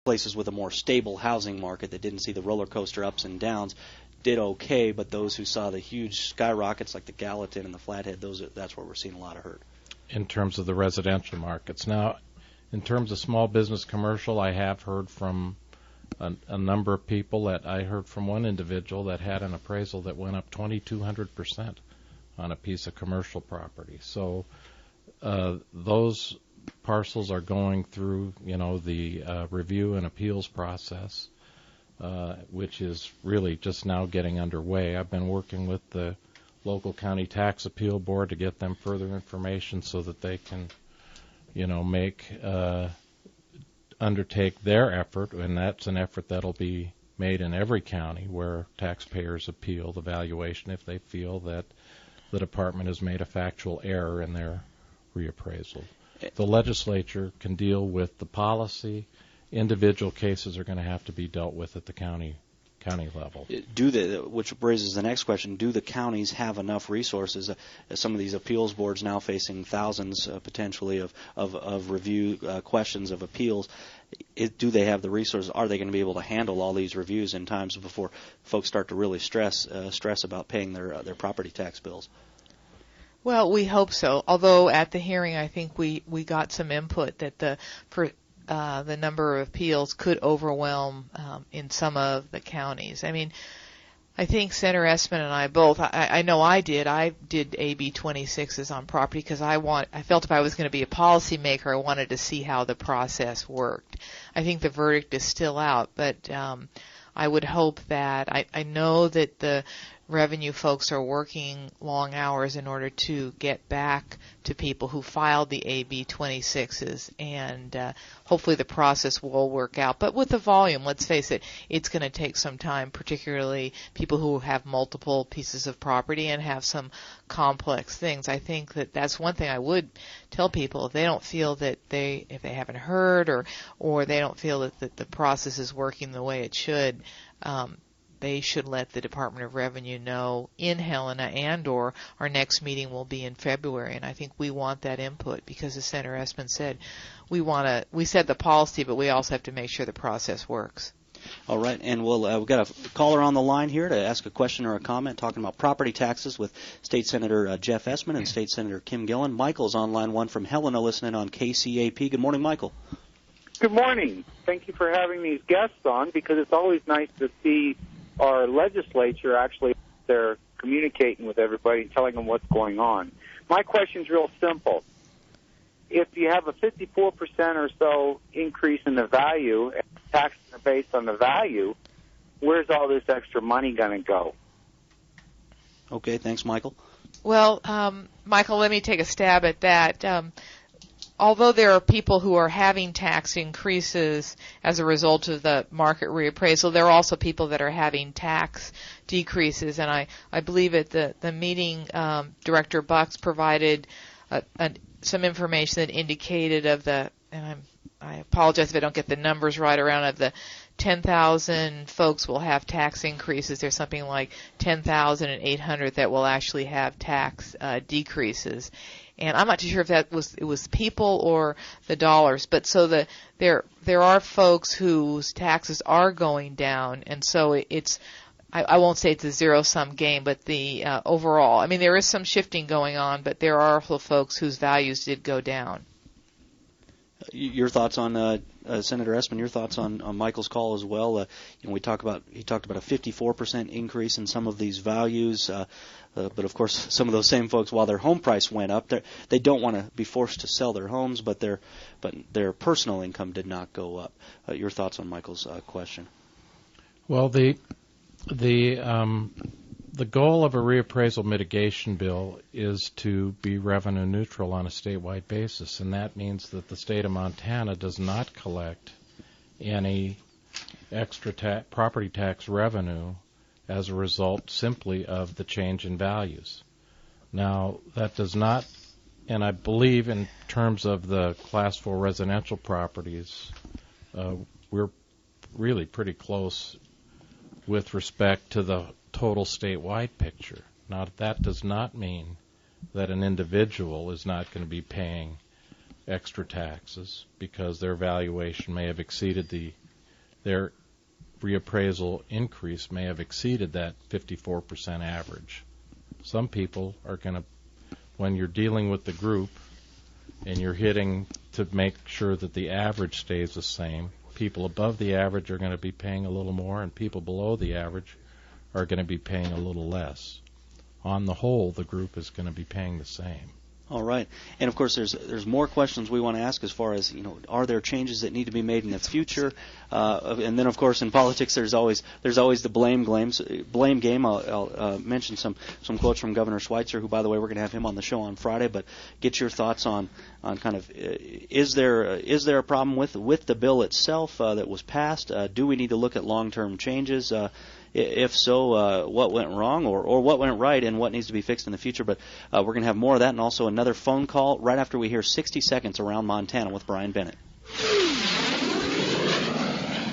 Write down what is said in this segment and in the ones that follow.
places with a more stable housing market that didn't see the roller coaster ups and downs did okay, but those who saw the huge skyrockets like the Gallatin and the Flathead, that's where we're seeing a lot of hurt. In terms of the residential markets. Now, in terms of small business commercial, I have heard from a number of people. That I heard from one individual that had an appraisal that went up 2,200% on a piece of commercial property. So those parcels are going through, the review and appeals process, which is really just now getting underway. I've been working with the local county tax appeal board to get them further information so that they can, undertake their effort, and that's an effort that'll be made in every county where taxpayers appeal the valuation if they feel that the department has made a factual error in their reappraisal. The legislature can deal with the policy. Individual cases are going to have to be dealt with at the county level. Which raises the next question, do the counties have enough resources? Some of these appeals boards now facing thousands potentially of review questions of appeals. Do they have the resources? Are they going to be able to handle all these reviews in times before folks start to really stress about paying their property tax bills? Well, we hope so. Although at the hearing, I think we got some input that the number of appeals could overwhelm in some of the counties. I mean, I think Senator Essman and I both, I know I did AB 26s on property because I felt if I was going to be a policymaker, I wanted to see how the process worked. I think the verdict is still out, but I would hope that, I know that the revenue folks are working long hours in order to get back to people who filed the AB 26s, and hopefully the process will work out. But with the volume, let's face it, it's going to take some time, particularly people who have multiple pieces of property and have some complex things. I think that's one thing I would tell people. If they don't feel that if they haven't heard or they don't feel that the process is working the way it should, they should let the Department of Revenue know in Helena, and or our next meeting will be in February. And I think we want that input because, as Senator Essman said, we set the policy, but we also have to make sure the process works. All right, and we've got a caller on the line here to ask a question or a comment talking about property taxes with State Senator Jeff Essman and State Senator Kim Gillen. Michael's on line one from Helena listening on KCAP. Good morning, Michael. Good morning. Thank you for having these guests on because it's always nice to see our legislature actually they're communicating with everybody and telling them what's going on. My question's real simple. If you have a 54% or so increase in the value, and taxes are based on the value, where's all this extra money going to go? Okay, thanks, Michael. Well, Michael, let me take a stab at that. Although there are people who are having tax increases as a result of the market reappraisal, there are also people that are having tax decreases. And I believe at the meeting, Director Bucks provided some information that indicated and I apologize if I don't get the numbers right, around of the 10,000 folks will have tax increases. There's something like 10,800 that will actually have tax decreases. And I'm not too sure if it was people or the dollars, but so there are folks whose taxes are going down, and so I won't say it's a zero-sum game, but the overall, I mean, there is some shifting going on, but there are also folks whose values did go down. Your thoughts on Senator Essman? Your thoughts on Michael's call as well? He talked about a 54% increase in some of these values, but of course some of those same folks, while their home price went up, they don't want to be forced to sell their homes, but their personal income did not go up. Your thoughts on Michael's question? Well, the goal of a reappraisal mitigation bill is to be revenue neutral on a statewide basis, and that means that the state of Montana does not collect any extra property tax revenue as a result simply of the change in values. Now, that does not, and I believe in terms of the Class 4 residential properties, we're really pretty close with respect to the total statewide picture. Now, that does not mean that an individual is not going to be paying extra taxes because their valuation may have exceeded the their reappraisal increase may have exceeded that 54% average. Some people are going to, when you're dealing with the group and you're hitting to make sure that the average stays the same, people above the average are going to be paying a little more, and people below the average are going to be paying a little less. On the whole, the group is going to be paying the same. All right, and of course, there's more questions we want to ask as far as, are there changes that need to be made in the future? And then, of course, in politics, there's always the blame game. I'll mention some quotes from Governor Schweitzer, who, by the way, we're going to have him on the show on Friday. But get your thoughts on kind of is there a problem with the bill itself that was passed? Do we need to look at long-term changes? If so, what went wrong or what went right and what needs to be fixed in the future? But we're going to have more of that and also another phone call right after we hear 60 Seconds Around Montana with Brian Bennett.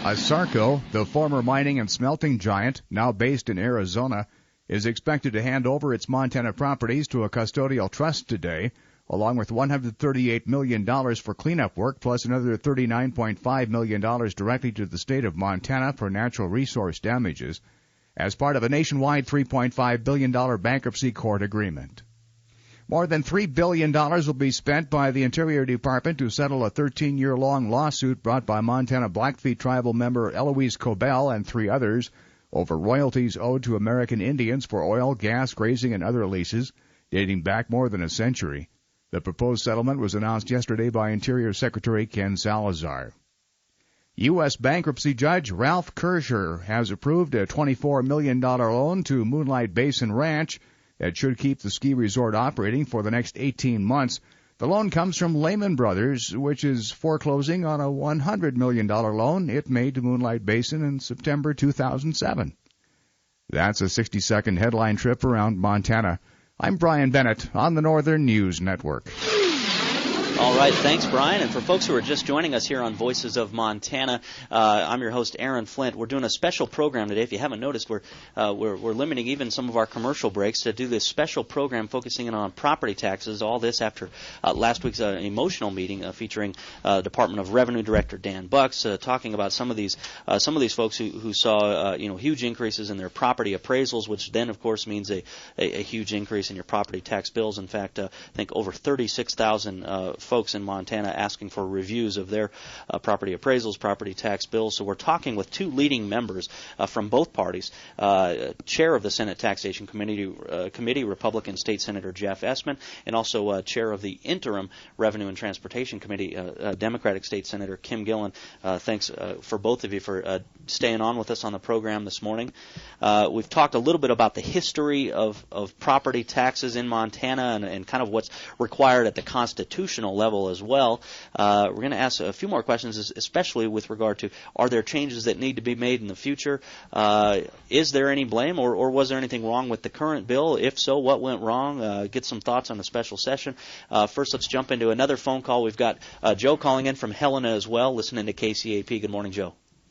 Asarco, the former mining and smelting giant, now based in Arizona, is expected to hand over its Montana properties to a custodial trust today, along with $138 million for cleanup work, plus another $39.5 million directly to the state of Montana for natural resource damages, as part of a nationwide $3.5 billion bankruptcy court agreement. More than $3 billion will be spent by the Interior Department to settle a 13-year-long lawsuit brought by Montana Blackfeet tribal member Eloise Cobell and 3 others over royalties owed to American Indians for oil, gas, grazing, and other leases dating back more than a century. The proposed settlement was announced yesterday by Interior Secretary Ken Salazar. U.S. bankruptcy judge Ralph Kersher has approved a $24 million loan to Moonlight Basin Ranch that should keep the ski resort operating for the next 18 months. The loan comes from Lehman Brothers, which is foreclosing on a $100 million loan it made to Moonlight Basin in September 2007. That's a 60-second headline trip around Montana. I'm Brian Bennett on the Northern News Network. All right, thanks, Brian. And for folks who are just joining us here on Voices of Montana, I'm your host, Aaron Flint. We're doing a special program today. If you haven't noticed, we're limiting even some of our commercial breaks to do this special program focusing in on property taxes. All this after last week's emotional meeting featuring Department of Revenue Director Dan Bucks, talking about some of these folks who saw huge increases in their property appraisals, which then of course means a huge increase in your property tax bills. In fact, I think over 36,000 folks in Montana asking for reviews of their property appraisals, property tax bills. So we're talking with 2 leading members from both parties, Chair of the Senate Taxation Committee, Republican State Senator Jeff Essman, and also Chair of the Interim Revenue and Transportation Committee, Democratic State Senator Kim Gillen. Thanks for both of you for staying on with us on the program this morning. We've talked a little bit about the history of property taxes in Montana and kind of what's required at the constitutional level as well. We're going to ask a few more questions, especially with regard to, are there changes that need to be made in the future? Is there any blame, or was there anything wrong with the current bill? If so, what went wrong? Get some thoughts on the special session. First, let's jump into another phone call. We've got Joe calling in from Helena as well, listening to KCAP. Good morning, Joe.